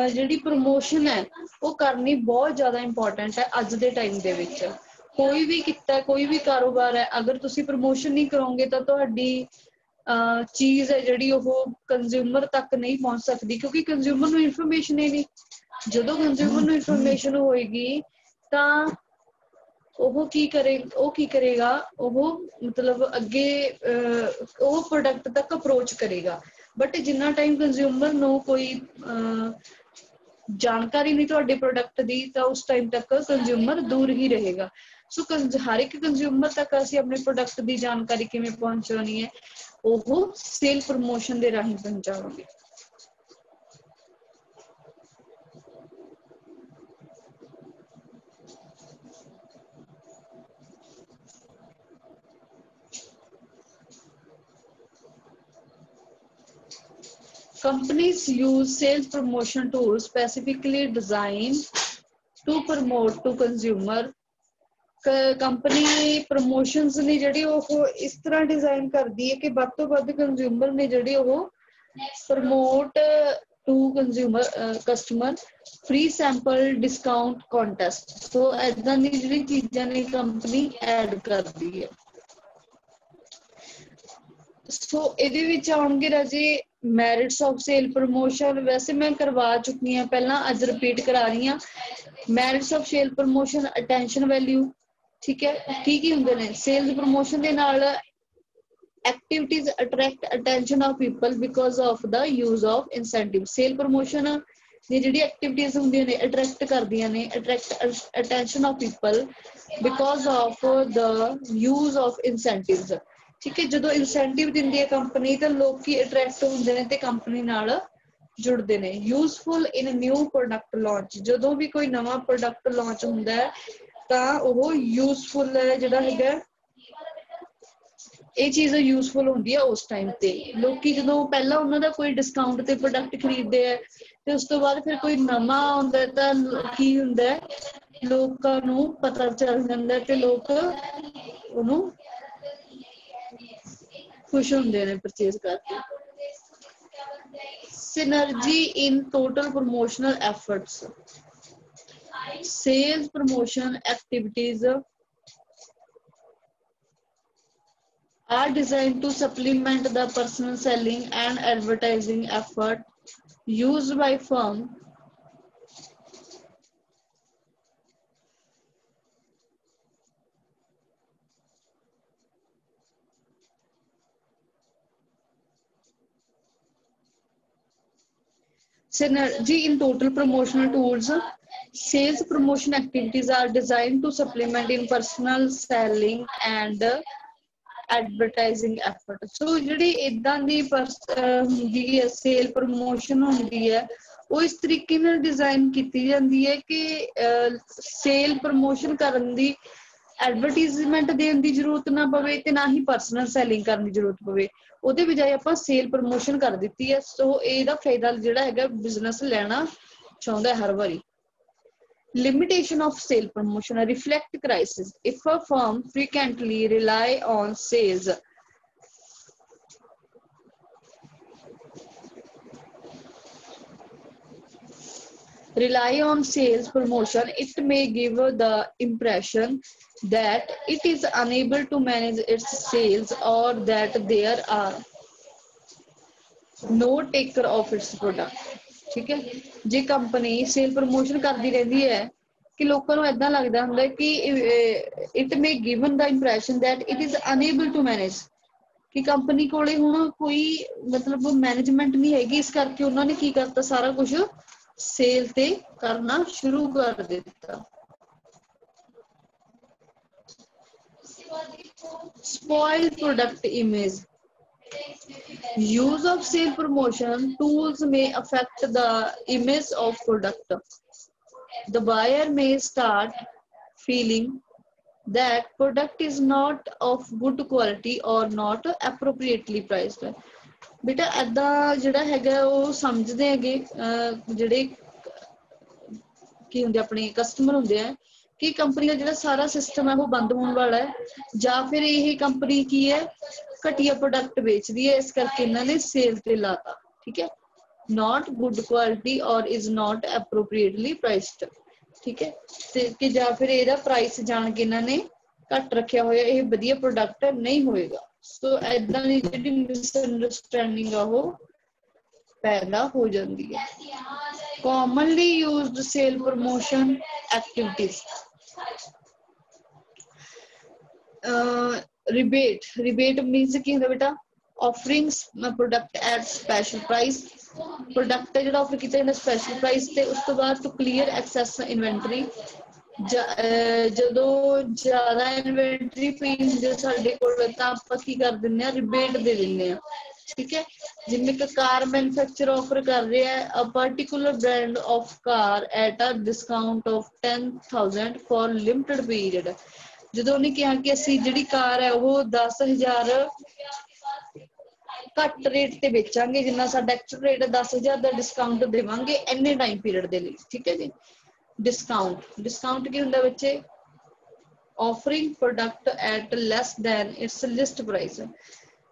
ਜਿਹੜੀ ਪ੍ਰਮੋਸ਼ਨ ਹੈ ਉਹ ਕਰਨੀ ਬਹੁਤ ਜ਼ਿਆਦਾ ਇੰਪੋਰਟੈਂਟ ਹੈ ਅੱਜ ਦੇ ਟਾਈਮ ਦੇ ਵਿੱਚ ਕੋਈ ਵੀ ਕਿੱਤਾ ਕੋਈ ਵੀ ਕਾਰੋਬਾਰ ਹੈ ਅਗਰ ਤੁਸੀਂ ਪ੍ਰਮੋਸ਼ਨ ਨਹੀਂ ਕਰੋਗੇ ਤਾਂ ਤੁਹਾਡੀ ਚੀਜ਼ ਹੈ ਜਿਹੜੀ ਉਹ ਕੰਜ਼ਿਊਮਰ ਤੱਕ ਨਹੀਂ ਪਹੁੰਚ ਸਕਦੀ ਕਿਉਂਕਿ ਕੰਜ਼ਿਊਮਰ ਨੂੰ ਇਨਫੋਰਮੇਸ਼ਨ ਹੀ ਨਹੀਂ ਜਦੋਂ ਕੰਜ਼ਿਊਮਰ ਨੂੰ ਇਨਫੋਰਮੇਸ਼ਨ ਹੋਏਗੀ ਤਾਂ ਉਹ ਕੀ ਕਰੇਗਾ ਉਹ ਮਤਲਬ ਅੱਗੇ ਉਹ ਪ੍ਰੋਡਕਟ ਤੱਕ ਅਪਰੋਚ ਕਰੇਗਾ ਬਟ ਜਿੰਨਾ ਟਾਈਮ ਕੰਜ਼ਿਊਮਰ ਨੂੰ ਕੋਈ ਜਾਣਕਾਰੀ ਨਹੀਂ ਤੁਹਾਡੇ ਪ੍ਰੋਡਕਟ ਦੀ ਤਾਂ ਉਸ ਟਾਈਮ ਤੱਕ ਕੰਜ਼ਿਊਮਰ ਦੂਰ ਹੀ ਰਹੇਗਾ ਸੋ ਹਰ ਇੱਕ ਕੰਜ਼ਿਊਮਰ ਤੱਕ ਅਸੀਂ ਆਪਣੇ ਪ੍ਰੋਡਕਟ ਦੀ ਜਾਣਕਾਰੀ ਕਿਵੇਂ ਪਹੁੰਚਾਉਣੀ ਹੈ ਉਹ ਸੇਲ ਪ੍ਰਮੋਸ਼ਨ ਦੇ ਰਾਹੀਂ ਪਹੁੰਚਾਵਾਂਗੇ Companies use sales promotion tools specifically designed to promote to consumer. Company promotions ਨੇ ਜਿਹੜੀ ਉਹ ਇਸ ਤਰ੍ਹਾਂ ਡਿਜ਼ਾਈਨ ਕਰਦੀ ਹੈ ਕਿ ਵੱਧ ਤੋਂ ਵੱਧ ਕੰਜ਼ਿਊਮਰ ਨੇ ਜਿਹੜੇ ਉਹ promote to consumer customer free sample discount contest so ਏਦਾਂ ਦੀ ਜਿਹੜੀ ਚੀਜ਼ਾਂ ਨੇ ਕੰਪਨੀ ਐਡ ਕਰਦੀ ਹੈ ਸੋ ਇਹਦੇ ਵਿੱਚ ਆਉਣਗੇ ਰਾਜੇ ਮੈਰਿਟਸ ਆਫ ਸੇਲ ਪ੍ਰਮੋਸ਼ਨ ਵੈਸੇ ਮੈਂ ਕਰਵਾ ਚੁੱਕੀ ਹਾਂ ਪਹਿਲਾਂ ਅੱਜ ਰਿਪੀਟ ਕਰਾ ਰਹੀ ਹਾਂ merits of sale promotion attention value ठीक है की हुंदे ने सेल्स प्रमोशन दे नाल activities attract attention of people because of the use of incentive sale promotion ਦੀ ਜਿਹੜੀ ਐਕਟੀਵਿਟੀਜ਼ ਹੁੰਦੀਆਂ ਨੇ ਅਟਰੈਕਟ ਕਰਦੀਆਂ ਨੇ attract attention of people because of the use of incentives ਠੀਕ ਹੈ ਜਦੋਂ ਇਨਸੈਂਟਿਵ ਦਿੰਦੀ ਹੈ ਕੰਪਨੀ ਤਾਂ ਲੋਕੀ ਅਟਰੈਕਟ ਹੁੰਦੇ ਨੇ ਤੇ ਕੰਪਨੀ ਨਾਲ ਜੁੜਦੇ ਨੇ ਯੂਜ਼ਫੁਲ ਇਨ ਨਿਊ ਪ੍ਰੋਡਕਟ ਲਾਂਚ ਜਦੋਂ ਵੀ ਕੋਈ ਨਵਾਂ ਪ੍ਰੋਡਕਟ ਲਾਂਚ ਹੁੰਦਾ ਹੈ ਤਾਂ ਉਹ ਯੂਜ਼ਫੁਲ ਹੈ ਜਿਹੜਾ ਹੈਗਾ ਇਹ ਚੀਜ਼ ਯੂਜ਼ਫੁਲ ਹੁੰਦੀ ਹੈ ਉਸ ਟਾਈਮ ਤੇ ਲੋਕੀ ਜਦੋਂ ਪਹਿਲਾਂ ਉਹਨਾਂ ਦਾ ਕੋਈ ਡਿਸਕਾਊਂਟ ਤੇ ਪ੍ਰੋਡਕਟ ਖਰੀਦਦੇ ਆ ਤੇ ਉਸ ਤੋਂ ਬਾਅਦ ਫਿਰ ਕੋਈ ਨਵਾਂ ਆਉਂਦਾ ਤਾਂ ਕੀ ਹੁੰਦਾ ਲੋਕਾਂ ਨੂੰ ਪਤਾ ਚੱਲ ਜਾਂਦਾ ਤੇ ਲੋਕ ਉਹਨੂੰ ਖੁਸ਼ ਹੁੰਦੇ ਨੇ ਪਰਚੇਜ਼ ਕਰਕੇ synergy in total promotional efforts sales promotion activities are designed to supplement the personal selling and advertising effort used by firm synergy in total promotional tools sales promotion activities are designed to supplement in personal selling and advertising effort so ਜਿਹੜੀ ਇਦਾਂ ਦੀ ਹੁੰਦੀ ਹੈ sale promotion ਹੁੰਦੀ ਹੈ ਉਹ ਇਸ ਤਰੀਕੇ ਨਾਲ ਡਿਜ਼ਾਈਨ ਕੀਤੀ ਜਾਂਦੀ ਹੈ ਕਿ ਸੇਲ ਪ੍ਰਮੋਸ਼ਨ ਕਰਨ ਦੀ ਐਡਵਰਟਾਈਜ਼ਮੈਂਟ ਦੇਣ ਦੀ ਜ਼ਰੂਰਤ ਨਾ ਪਵੇ ਤੇ ਨਾ ਹੀ ਪਰਸਨਲ ਸੈਲਿੰਗ ਕਰਨ ਦੀ ਜ਼ਰੂਰਤ ਪਵੇ ਉਹਦੇ ਬਜਾਏ ਆਪਾਂ ਸੇਲ ਪ੍ਰਮੋਸ਼ਨ ਕਰ ਦਿੱਤੀ ਹੈ ਸੋ ਇਹਦਾ ਫਾਇਦਾ ਜਿਹੜਾ ਹੈਗਾ ਬਿਜ਼ਨਸ ਲੈਣਾ ਚਾਹੁੰਦਾ ਹਰ ਵਾਰੀ limitation of sale promotion reflect crisis if a firm frequently rely on sales promotion it may give the impression that it is unable to manage its sales or that there are no taker of its product ठीक है जे company cell promotion करती रहती है कि लोगों को ऐसा लगता ਹੁੰਦਾ कि it may given the impression that it is unable to manage कि कंपनी ਕੋਲੇ ਹੁਣ ਕੋਈ ਮਤਲਬ ਮੈਨੇਜਮੈਂਟ ਨਹੀਂ ਹੈਗੀ ਇਸ ਕਰਕੇ ਉਹਨਾਂ ਨੇ ਕੀ ਕਰਤਾ ਸਾਰਾ ਕੁਝ ਸੇਲ ਤੇ ਕਰਨਾ ਸ਼ੁਰੂ ਕਰ ਦਿੱਤਾ spoil product image use of sale promotion tools may affect the image of product the buyer may start feeling that product is not of good quality or not appropriately priced ਬੇਟਾ ਏਦਾਂ ਜਿਹੜਾ ਹੈਗਾ ਉਹ ਸਮਝਦੇ ਹੈਗੇ ਜਿਹੜੇ ਕੀ ਹੁੰਦੇ ਆਪਣੇ ਕਸਟਮਰ ਹੁੰਦੇ ਆ ਕਿ ਕੰਪਨੀ ਦਾ ਜਿਹੜਾ ਸਾਰਾ ਸਿਸਟਮ ਹੈ ਉਹ ਬੰਦ ਹੋਣ ਵਾਲਾ ਹੈ ਜਾਂ ਫਿਰ ਇਹ ਕੰਪਨੀ ਕੀ ਹੈ ਘਟੀਆ ਪ੍ਰੋਡਕਟ ਵੇਚਦੀ ਹੈ ਇਸ ਕਰਕੇ ਇਹਨਾਂ ਨੇ ਸੇਲ ਤੇ ਲਾਤਾ ਠੀਕ ਹੈ not good quality or is not appropriately priced ਠੀਕ ਹੈ ਤੇ ਕਿ ਜਾਂ ਫਿਰ ਇਹਦਾ ਪ੍ਰਾਈਸ ਜਾਣ ਕੇ ਇਹਨਾਂ ਨੇ ਘੱਟ ਰੱਖਿਆ ਹੋਇਆ ਇਹ ਵਧੀਆ ਪ੍ਰੋਡਕਟ ਨਹੀਂ ਹੋਏਗਾ ਸੋ ਏਦਾਂ ਦੀ ਜਿਹੜੀ ਮਿਸਅੰਡਰਸਟੈਂਡਿੰਗ ਆ ਉਹ ਪੈਦਾ ਹੋ ਜਾਂਦੀ ਹੈ commonly used sale promotion activities rebate means ਕੀ ਹੁੰਦਾ ਬੇਟਾ offering product at special price product ਹੈ ਜਿਹੜਾ offer ਕੀਤਾ ਜਾਂਦਾ special price ਤੇ ਉਸ ਤੋਂ ਬਾਅਦ to clear excess inventory ਜਦੋਂ ਜ਼ਿਆਦਾ ਇਨਵੈਂਟਰੀ ਪਈ ਹੁੰਦੀ ਸਾਡੇ ਕੋਲ ਤਾਂ ਆਪਾਂ ਕੀ ਕਰ ਦਿੰਦੇ ਆ ਰਿਬੇਟ ਦੇ ਦਿੰਦੇ ਆ ਠੀਕ ਹੈ ਜਿਵੇਂ ਕਿ ਕਾਰ ਮੈਨੂਫੈਕਚਰ ਆਫਰ ਕਰ ਰਿਹਾ ਹੈ a particular brand of car at a discount of 10,000 for limited period ਜਦੋਂ ਉਹਨੇ ਕਿਹਾ ਕਿ ਅਸੀਂ ਜਿਹੜੀ ਕਾਰ ਹੈ ਉਹ 10,000 ਘੱਟ ਰੇਟ ਤੇ ਵੇਚਾਂਗੇ ਜਿੰਨਾ ਸਾਡਾ ਐਕਚੁਅਲ ਰੇਟ 10,000 ਦਾ ਡਿਸਕਾਊਂਟ ਦੇਵਾਂਗੇ ਇੰਨੇ ਟਾਈਮ ਪੀਰੀਅਡ ਦੇ ਲਈ ਠੀਕ ਹੈ ਜੀ डिस्काउंट की हुंदा बच्चे offering product at less than its list price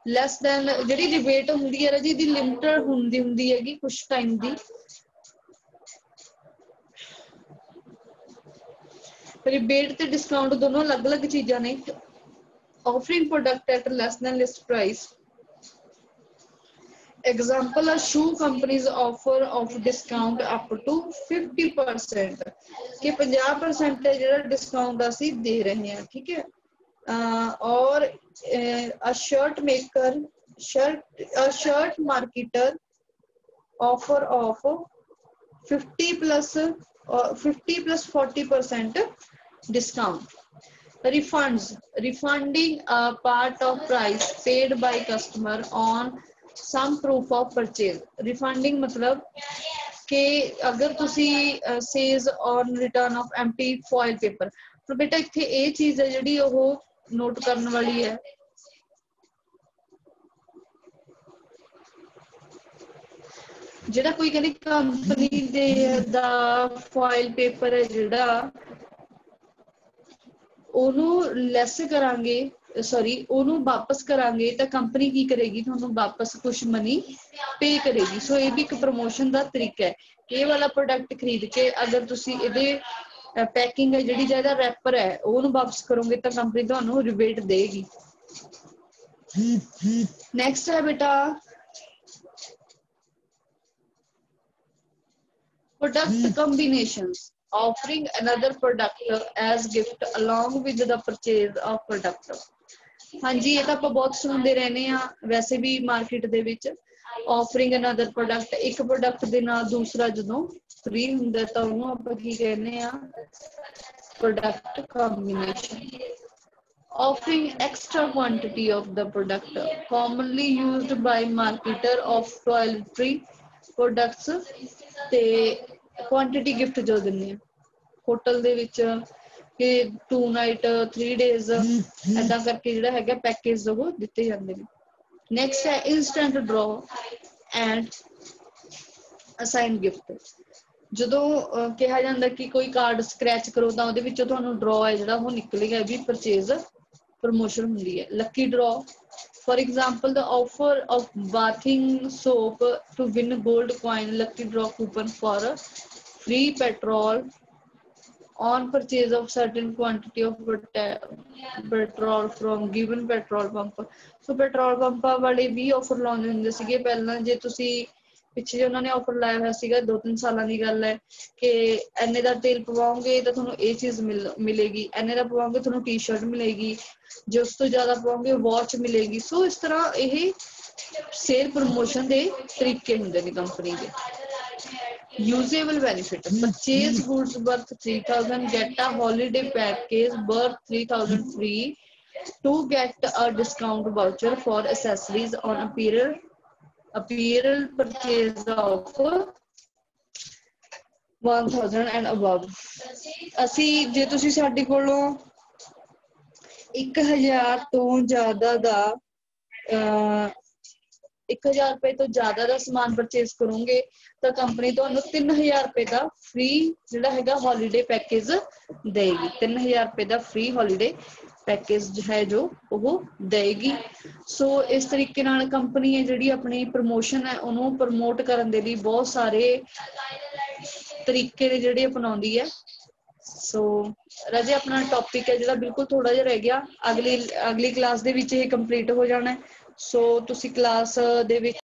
less than ਜਿਹੜੀ ਰਿਬੇਟ ਹੁੰਦੀ ਹੈ ਜੀ ਦੀ ਲਿਮਟਡ ਹੁੰਦੀ ਹੈਗੀ ਕੁਝ ਟਾਈਮ ਦੀ ਰਿਬੇਟ ਤੇ ਡਿਸਕਾਊਂਟ ਦੋਨੋਂ ਅਲੱਗ-ਅਲੱਗ ਚੀਜ਼ਾਂ ਨੇ offering product at less than list price example shoe companies offer of discount up to 50% कि 50% ਜਿਹੜਾ डिस्काउंट ਅਸੀਂ दे रहे हैं, ठीक है। और a shirt maker a shirt marketer offer of 50 plus 40% discount। refunding a part of price paid by customer on some proof of purchase। refunding मतलब कि अगर तुसी says on return of empty foil paper, तो बेटा इत्थे ये चीज है जिहड़ी ओह नोट करन वाली है। ਜਿਹੜਾ ਕੋਈ ਕਹਿੰਦੀ ਕੰਪਨੀ ਦੇ ਦਾ ਫਾਇਲ ਪੇਪਰ ਹੈ ਜਿਹੜਾ ਉਹਨੂੰ ਲੈਸ ਕਰਾਂਗੇ, सॉरी ਉਹਨੂੰ वापस करांगे तो कंपनी की करेगी, ਤੁਹਾਨੂੰ वापस कुछ मनी पे करेगी। सो ये भी एक प्रमोशन का तरीका है। ये वाला प्रोडक्ट खरीद के अगर तुसी ਇਹਦੇ पैकिंग है जिहड़ी ज्यादा रैपर है ਉਹਨੂੰ वापस करोगे तो कंपनी ਤੁਹਾਨੂੰ रिबेट देगी। नेक्स्ट है बेटा product combinations, offering another product as gift along with the purchase of product। हाँ जी, ये तो आप बहुत सुनते रहने हैं वैसे भी मार्केट दे विच ऑफरिंग अनदर प्रोडक्ट, एक प्रोडक्ट दे नाल दूसरा जदों फ्री हुंदा तां ओनू आपां की कहने आ product combination. offering extra quantity of the product commonly used by marketer of toiletry products ਤੇ quantity gift जो ਦਿੰਦੇ ਆ ਹੋਟਲ ਦੇ ਵਿੱਚ ਕਿ 2 ਨਾਈਟ 3 ਡੇਜ਼ ਐਦਾਂ ਕਰਕੇ ਜਿਹੜਾ ਹੈਗਾ ਪੈਕੇਜ ਉਹ ਦਿੱਤੇ ਜਾਂਦੇ ਨੇ। ਨੈਕਸਟ ਹੈ ਇਨਸਟੈਂਟ ਡਰਾ ਐਂਡ ਅਸਾਈਨ ਗਿਫਟ। ਜਦੋਂ ਕਿਹਾ ਜਾਂਦਾ ਕਿ ਕੋਈ ਕਾਰਡ ਸਕ੍ਰੈਚ ਕਰੋ ਤਾਂ ਉਹਦੇ ਵਿੱਚੋਂ ਤੁਹਾਨੂੰ ਡਰਾ ਹੈ ਜਿਹੜਾ ਉਹ ਨਿਕਲੇਗਾ, ਵੀ ਪਰਚੇਜ਼ ਪ੍ਰਮੋਸ਼ਨ ਹੁੰਦੀ ਹੈ। Lucky draw for example the offer of bathing soap to win gold coin lucky draw coupon for free petrol on purchase of certain quantity of petrol from given petrol pump। so petrol ਪੰਪਾਂ ਵਾਲੇ ਵੀ offer ਲਾਉਂਦੇ ਹੁੰਦੇ ਸੀਗੇ ਪਹਿਲਾਂ। ਜੇ ਤੁਸੀਂ ਪਿੱਛੇ ਉਹਨਾਂ ਨੇ ਆਫਰ ਲਾਇਆ ਹੋਇਆ ਸੀਗਾ 2-3 ਸਾਲਾਂ ਦੀ ਗੱਲ ਹੈ ਕਿ ਐਨੇ ਦਾ ਤੇਲ ਪਵਾਓਗੇ ਤਾਂ ਤੁਹਾਨੂੰ ਇਹ ਚੀਜ਼ ਮਿਲੇਗੀ, ਐਨੇ ਦਾ ਪਵਾਓਗੇ ਤੁਹਾਨੂੰ ਟੀ-ਸ਼ਰਟ ਮਿਲੇਗੀ, ਜੇ ਉਸ ਤੋਂ ਜ਼ਿਆਦਾ ਪਵਾਓਗੇ ਵਾਚ ਮਿਲੇਗੀ। ਸੋ ਇਸ ਤਰ੍ਹਾਂ ਇਹ ਸੇਲ ਪ੍ਰਮੋਸ਼ਨ ਦੇ ਤਰੀਕੇ ਹੁੰਦੇ ਨੇ ਕੰਪਨੀ ਦੇ। Usable benefit, purchase goods worth 3000 get a holiday package worth 3000 free to get a discount voucher for accessories on apparel purchase of 1000 and above। ਅਸੀਂ ਜੇ ਤੁਸੀਂ ਸਾਡੇ ਕੋਲੋਂ 1000 ਤੋਂ ਜ਼ਿਆਦਾ ਦਾ 1000 रुपए तो ज्यादा का समान परचेज करोगे तो कंपनी ਤੁਹਾਨੂੰ 3000 रुपए का फ्री ਜਿਹੜਾ ਹੈਗਾ हॉलीडे पैकेज देगी। 3000 रुपए का फ्री हॉलीडे पैकेज है जो वो देगी। सो इस तरीके नाल कंपनी है ਜਿਹੜੀ अपनी प्रमोशन है ਉਹਨੂੰ प्रमोट ਕਰਨ ਦੇ ਲਈ बहुत सारे तरीके ने ਜਿਹੜੇ अपनाਉਂਦੀ है। सो राजे अपना टॉपिक है ਜਿਹੜਾ बिल्कुल थोड़ा ਜਿਹਾ रह गया, अगली क्लास ਦੇ ਵਿੱਚ ਇਹ कंप्लीट हो जाना है। सो तुसी क्लास ਦੇ ਵਿੱਚ